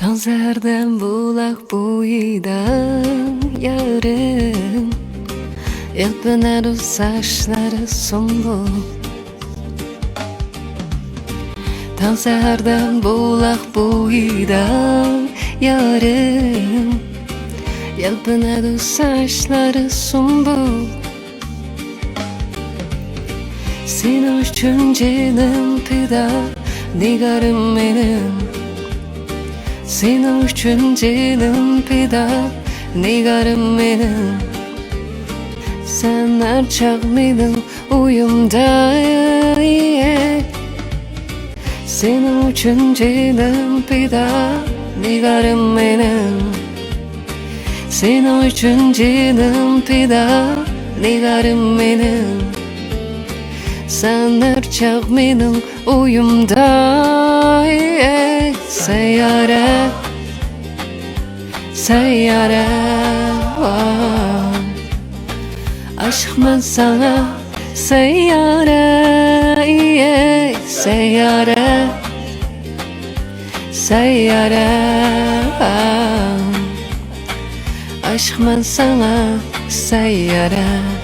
Tanserden bulak boyida yarım Yelpener o saçları sumbul Tanserden bulak boyida yarım Yelpener o saçları sumbul Senin üçün canım pida Nigarım benim Senin üçün canım pida Nigarım benim Sen arçaklıydın uyumda Senin üçün canım pida Nigarım benim Senin üçün canım pida Nigarım benim Sen arçaklıydın uyumda Seyyare Seyyare Aşk ben sana Seyyare Seyyare Seyyare Aşk ben sana Seyyare